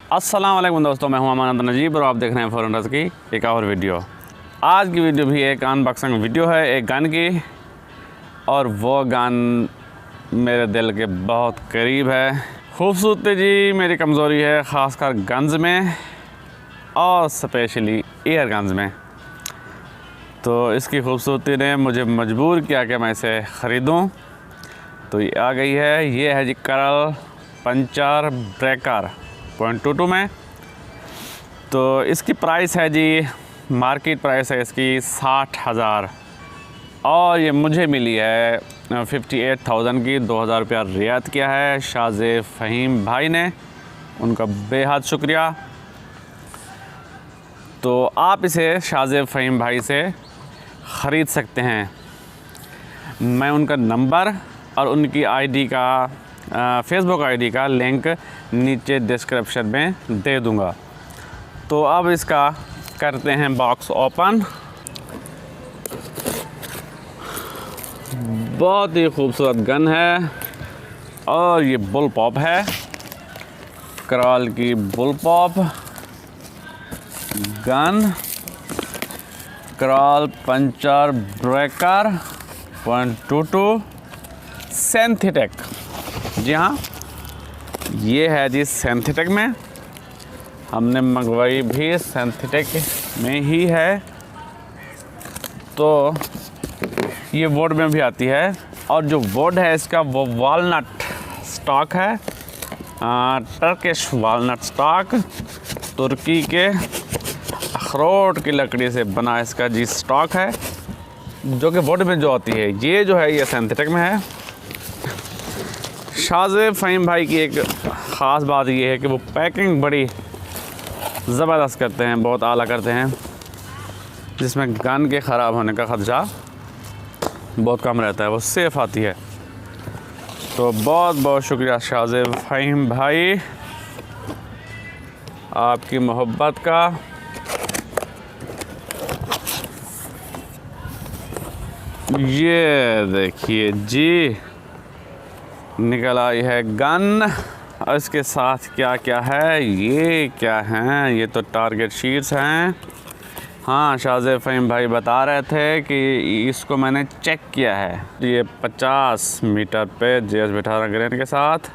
अस्सलाम वालेकुम दोस्तों, मैं हूं अमानत नजीब और आप देख रहे हैं फॉरेनर्स की एक और वीडियो। आज की वीडियो भी एक अनबॉक्सिंग वीडियो है एक गन की, और वो गन मेरे दिल के बहुत करीब है। खूबसूरती जी मेरी कमज़ोरी है, ख़ासकर गन्स में और स्पेशली एयर गन्स में। तो इसकी खूबसूरती ने मुझे मजबूर किया कि मैं इसे ख़रीदूँ। तो ये आ गई है, ये है जी करल पंचर ब्रेकर 0.22 में। तो इसकी प्राइस है जी, मार्केट प्राइस है इसकी 60,000 और ये मुझे मिली है 58,000 की। 2,000 रुपया रियायत किया है शाहज़ेब फ़हीम भाई ने, उनका बेहद शुक्रिया। तो आप इसे शाहज़ेब फ़हीम भाई से ख़रीद सकते हैं। मैं उनका नंबर और उनकी आईडी का फेसबुक आईडी का लिंक नीचे डिस्क्रिप्शन में दे दूंगा। तो अब इसका करते हैं बॉक्स ओपन। बहुत ही खूबसूरत गन है और ये बुल पॉप है, करल की बुल पॉप गन, करल पंचर ब्रेकर 0.22 सिंथेटिक। जी हाँ, ये है जी सिंथेटिक में, हमने मंगवाई भी सिंथेटिक में ही है। तो ये वुड में भी आती है, और जो वुड है इसका वो वालनट स्टॉक है, टर्किश वालनट स्टॉक, तुर्की के अखरोट की लकड़ी से बना इसका जी स्टॉक है, जो कि वुड में जो आती है। ये जो है ये सिंथेटिक में है। शाहज़ेब फ़हीम भाई की एक ख़ास बात ये है कि वो पैकिंग बड़ी ज़बरदस्त करते हैं, बहुत आला करते हैं, जिसमें गन के ख़राब होने का ख़दशा बहुत कम रहता है, वो सेफ़ आती है। तो बहुत बहुत शुक्रिया शाहज़ेब फ़हीम भाई आपकी मोहब्बत का। ये देखिए जी, निकल आई है गन, और इसके साथ क्या क्या है, ये क्या हैं, ये तो टारगेट शीट्स हैं। हाँ, शाहज़ेब फ़हीम भाई बता रहे थे कि इसको मैंने चेक किया है। ये 50 मीटर पे JS-18 ग्रेन के साथ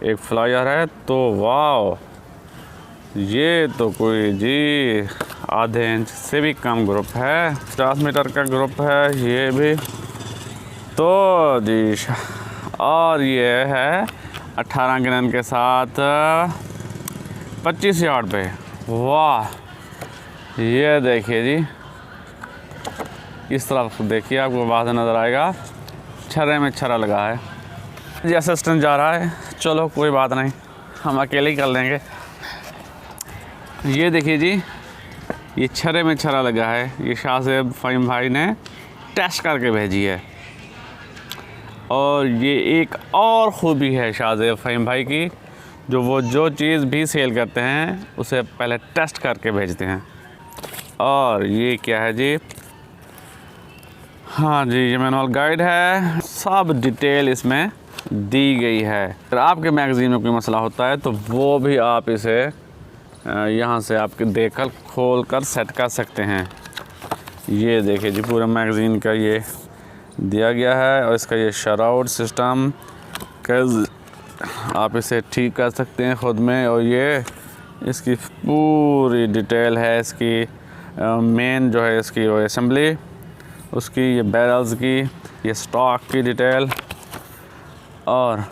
एक फ्लायर है। तो वाह, ये तो कोई जी आधे इंच से भी कम ग्रुप है, 50 मीटर का ग्रुप है ये भी। तो जी, और ये है 18 ग्रेन के साथ 25 यार्ड पे। वाह, ये देखिए जी, इस तरफ देखिए, आपको बात नज़र आएगा, छर्रे में छर्रा लगा है जी। असिस्टेंट जा रहा है, चलो कोई बात नहीं, हम अकेले ही कर लेंगे। ये देखिए जी, ये छर्रे में छर्रा लगा है, ये शाहज़ेब फ़हीम भाई ने टेस्ट करके भेजी है। और ये एक और ख़ूबी है शाहज़ेब फ़हीम भाई की, जो चीज़ भी सेल करते हैं उसे पहले टेस्ट करके भेजते हैं। और ये क्या है जी, हाँ जी, ये मैनुअल गाइड है, सब डिटेल इसमें दी गई है। अगर आपके मैगज़ीन में कोई मसला होता है तो वो भी आप इसे यहाँ से आपके देखकर खोल कर सेट कर सकते हैं। ये देखिए जी, पूरा मैगज़ीन का ये दिया गया है, और इसका ये शराउट सिस्टम आप इसे ठीक कर सकते हैं ख़ुद में। और ये इसकी पूरी डिटेल है, इसकी मेन जो है इसकी वो असेंबली, उसकी ये बैरल्स की, ये स्टॉक की डिटेल, और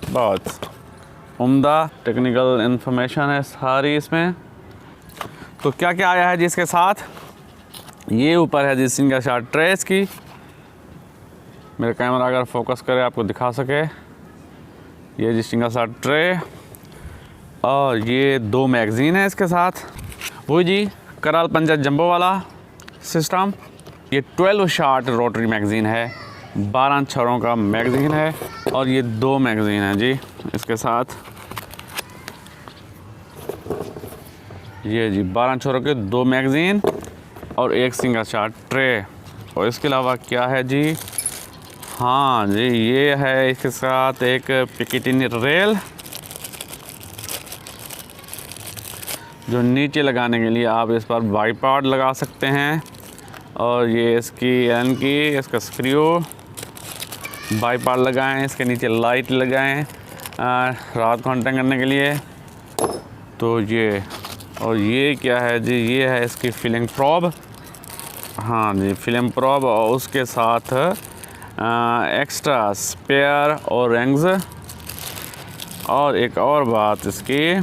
बहुत उम्दा टेक्निकल इन्फॉर्मेशन है सारी इसमें। तो क्या क्या आया है जी इसके साथ, ये ऊपर है जी सिंगल शॉट ट्रे की, मेरा कैमरा अगर फोकस करे आपको दिखा सके, ये जी सिंगल शॉट ट्रे, और ये 2 मैगज़ीन है इसके साथ, वो जी करल पंचर जंबो वाला सिस्टम। ये 12 शॉट रोटरी मैगज़ीन है, 12 छरों का मैगज़ीन है, और ये 2 मैगज़ीन है जी इसके साथ। ये जी 12 छरों के 2 मैगज़ीन और एक सिंगल शॉट ट्रे। और इसके अलावा क्या है जी, हाँ जी, ये है इसके साथ एक पिकेटिनी रेल, जो नीचे लगाने के लिए आप इस पर बाईपार्ट लगा सकते हैं। और ये इसकी एन की इसका स्क्रू बाईपार्ट लगाएं, इसके नीचे लाइट लगाएं रात को हंटिंग करने के लिए। तो ये और ये क्या है जी, ये है इसकी फिलिंग प्रॉब। हाँ जी, फिलिंग प्रॉब और उसके साथ एक्स्ट्रा स्पेयर और रिंग्स। और एक और बात इसकी,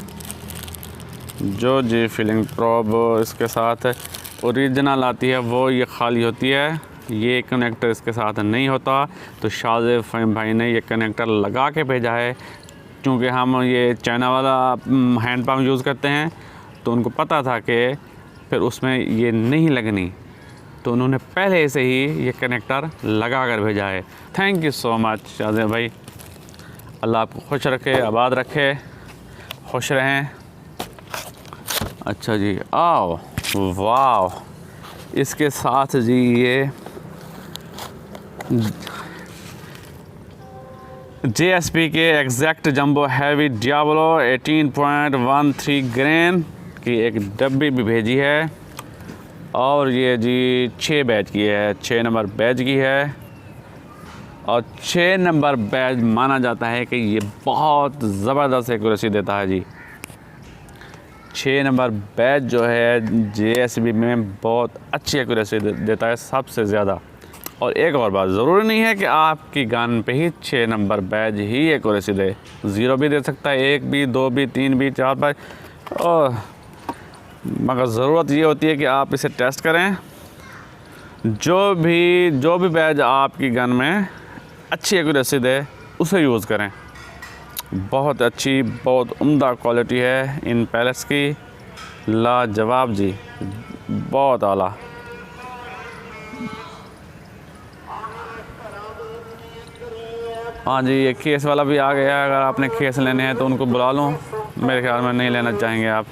जो जी फिलिंग प्रॉब इसके साथ ओरिजिनल आती है वो ये खाली होती है, ये कनेक्टर इसके साथ नहीं होता। तो शाज़ेब फ़हीम भाई ने ये कनेक्टर लगा के भेजा है, क्योंकि हम ये चाइना वाला हैंड पंप यूज़ करते हैं, तो उनको पता था कि फिर उसमें ये नहीं लगनी, तो उन्होंने पहले से ही ये कनेक्टर लगा कर भेजा है। Thank you so much Shahzeb भाई, अल्लाह आपको खुश रखे, आबाद रखे, खुश रहें। अच्छा जी, आओ वाह, इसके साथ जी ये JSP के exact jumbo heavy Diablo 18.13 grain की एक डब्बी भी भेजी है। और ये जी 6 बैच की है, 6 नंबर बैच की है। और 6 नंबर बैच माना जाता है कि ये बहुत ज़बरदस्त एक्यूरेसी देता है जी। 6 नंबर बैच जो है JSP में बहुत अच्छी एक्यूरेसी देता है, सबसे ज़्यादा। और एक और बात, ज़रूरी नहीं है कि आपकी गन पे ही 6 नंबर बैच ही एक्यूरेसी दे, 0 भी दे सकता है, 1 भी, 2 भी, 3 भी, 4 भी। और मगर ज़रूरत ये होती है कि आप इसे टेस्ट करें। जो भी बैच आपकी गन में अच्छी एक्यूरेसी दे उसे यूज़ करें। बहुत अच्छी, बहुत उम्दा क्वालिटी है इन पैलेट्स की, लाजवाब जी, बहुत आला। हाँ जी, ये केस वाला भी आ गया है, अगर आपने केस लेने हैं तो उनको बुला लो, मेरे ख्याल में नहीं लेना चाहेंगे आप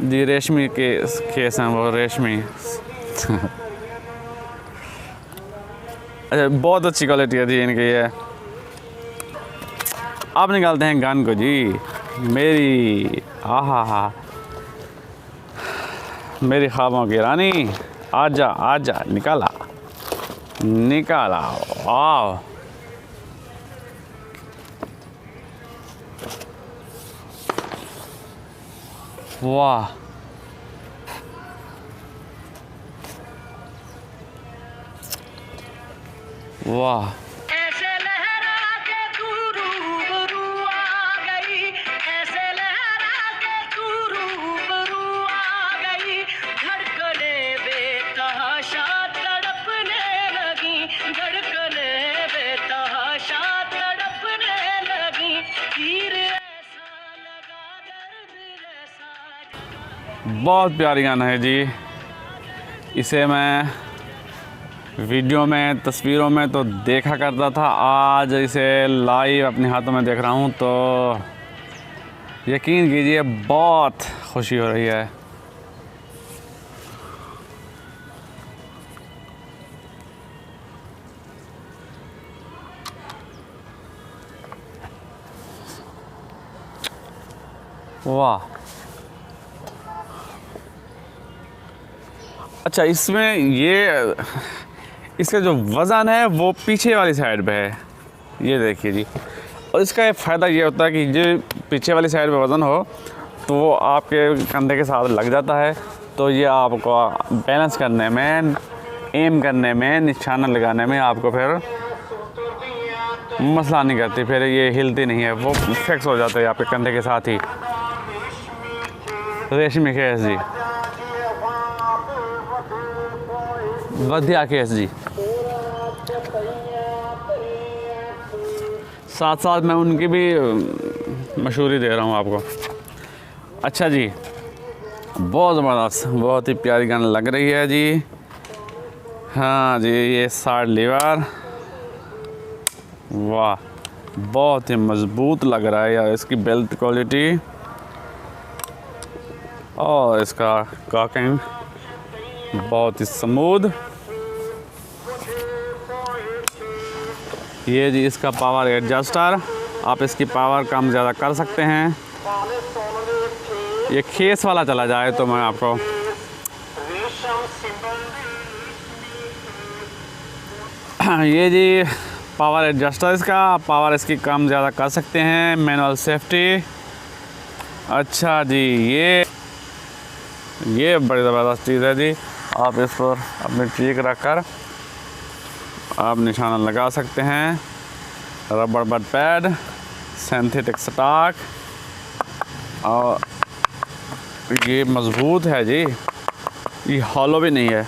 जी। रेशमी के केस हैं वो, रेशमी अच्छा, बहुत अच्छी क्वालिटी है जी इनकी। ये आप निकालते हैं गन को जी, मेरी हा मेरी ख्वाबों की रानी, आजा आजा, निकाला वाह। वाह, वाह, ऐसे लहरा के तू रूबरू आ गई, ऐसे लहरा के तू रूबरू आ गई। धड़कने बेतहाशा तड़पने लगी, धड़कने बेतहाशा तड़पने लगी। तीर ऐसा लगा, दर्द ऐसा। बहुत प्यारी गाना है जी। इसे मैं वीडियो में, तस्वीरों में तो देखा करता था, आज इसे लाइव अपने हाथों में देख रहा हूँ तो यकीन कीजिए बहुत खुशी हो रही है। वाह, अच्छा, इसमें ये इसका जो वज़न है वो पीछे वाली साइड पे है, ये देखिए जी। और इसका एक फ़ायदा ये होता है कि जो पीछे वाली साइड पे वज़न हो तो वो आपके कंधे के साथ लग जाता है, तो ये आपको बैलेंस करने में, एम करने में, निशाना लगाने में आपको फिर मसला नहीं करती, फिर ये हिलती नहीं है, वो फिक्स हो जाता है आपके कंधे के साथ ही। रेशमी केस जी, वधिया केस जी, साथ साथ मैं उनकी भी मशहूरी दे रहा हूँ आपको। अच्छा जी, बहुत ज़बरदस्त, बहुत ही प्यारी गन लग रही है जी। हाँ जी, ये 60 लीवर, वाह, बहुत ही मज़बूत लग रहा है यार, इसकी बेल्ट क्वालिटी और इसका कॉकिंग बहुत ही स्मूथ। ये जी इसका पावर एडजस्टर, आप इसकी पावर कम ज़्यादा कर सकते हैं। काले सोने के ये केस वाला चला जाए तो मैं आपको रेशम सिंबल ये जी पावर एडजस्टर, इसका पावर इसकी कम ज़्यादा कर सकते हैं। मैनुअल सेफ्टी, अच्छा जी ये बड़ी ज़बरदस्त चीज़ है जी। आप इस पर अपनी चीक रख कर आप निशाना लगा सकते हैं। रबड़ बट पैड, सिंथेटिक स्टॉक, और ये मज़बूत है जी, ये हॉलो भी नहीं है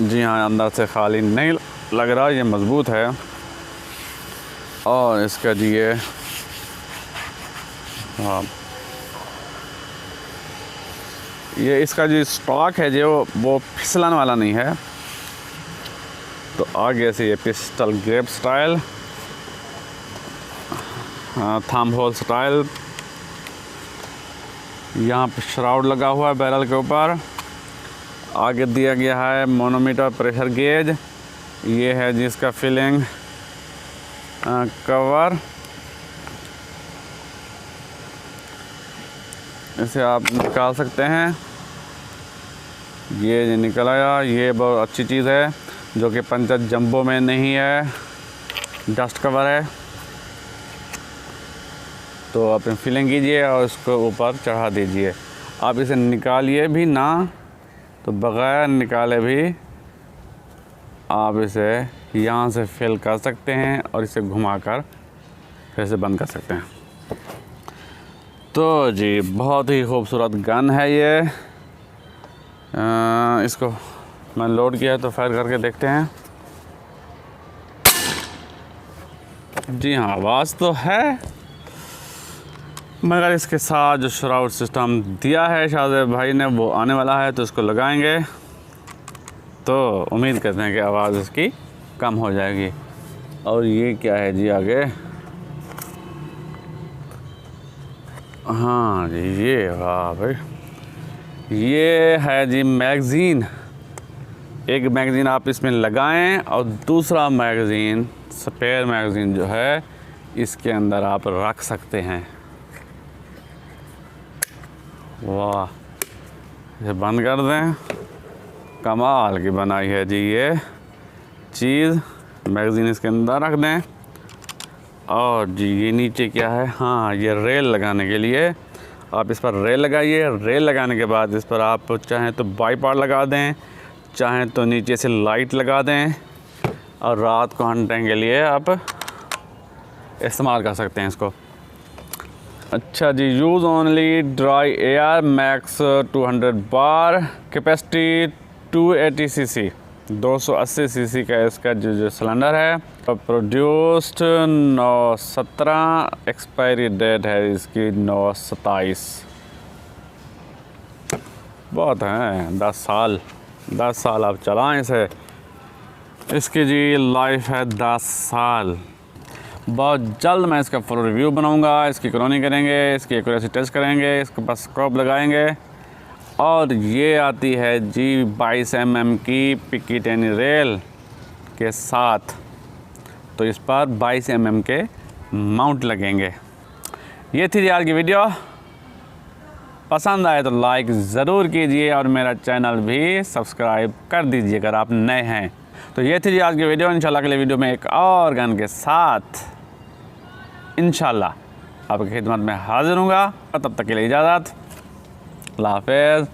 जी। हाँ, अंदर से खाली नहीं लग रहा, ये मज़बूत है। और इसका जी ये हाँ, ये इसका जो स्टॉक है जो वो फिसलन वाला नहीं है। तो आगे से ये pistol grip style, thumb hole style, यहाँ पे श्राउड लगा हुआ है बैरल के ऊपर। आगे दिया गया है मोनोमीटर, प्रेशर गेज, ये है जिसका फिलिंग कवर। इसे आप निकाल सकते हैं, ये जो निकल आया, ये बहुत अच्छी चीज़ है जो कि पंचर जंबो में नहीं है, डस्ट कवर है। तो आप फिलिंग कीजिए और इसको ऊपर चढ़ा दीजिए। आप इसे निकालिए भी ना तो बग़ैर निकाले भी आप इसे यहाँ से फिल कर सकते हैं और इसे घुमाकर फिर से बंद कर सकते हैं। तो जी बहुत ही खूबसूरत गन है ये। इसको मैं लोड किया है तो फायर करके देखते हैं। जी हाँ, आवाज़ तो है, मगर इसके साथ जो श्राउड सिस्टम दिया है शाहज़ेब भाई ने वो आने वाला है, तो इसको लगाएंगे तो उम्मीद करते हैं कि आवाज़ इसकी कम हो जाएगी। और ये क्या है जी आगे, हाँ जी ये वाह भाई, ये है जी मैगज़ीन। एक मैगज़ीन आप इसमें लगाएं और दूसरा मैगज़ीन, स्पेयर मैगज़ीन जो है इसके अंदर आप रख सकते हैं। वाह, इसे बंद कर दें। कमाल की बनाई है जी ये चीज़। मैगज़ीन इसके अंदर रख दें। और जी ये नीचे क्या है, हाँ ये रेल लगाने के लिए आप इस पर रेल लगाइए। रेल लगाने के बाद इस पर आप चाहें तो बाईपार लगा दें, चाहें तो नीचे से लाइट लगा दें और रात को हंटिंग के लिए आप इस्तेमाल कर सकते हैं इसको। अच्छा जी, use only dry air, max 200 bar, capacity 280 CC, 280 CC का इसका जो सिलेंडर है। प्रोड्यूस्ड 9/17, एक्सपायरी डेट है इसकी 9/27। बहुत हैं, 10 साल आप चलाएं इसे। इसकी जी लाइफ है 10 साल। बहुत जल्द मैं इसका फुल रिव्यू बनाऊंगा, इसकी क्रॉनिंग करेंगे, इसकी एक्यूरेसी टेस्ट करेंगे, इसके पास स्कोप लगाएंगे। और ये आती है जी 22 mm की पिकेटेनी रेल के साथ, तो इस पर 22 mm के माउंट लगेंगे। ये थी आज की वीडियो। पसंद आए तो लाइक ज़रूर कीजिए और मेरा चैनल भी सब्सक्राइब कर दीजिए अगर आप नए हैं। तो ये थी आज की वीडियो। इंशाल्लाह अगले वीडियो में एक और गन के साथ इंशाल्लाह आपकी खिदमत में हाजिर हूँगा। तब तक के लिए इजाज़त, अल्लाह हाफ़िज़।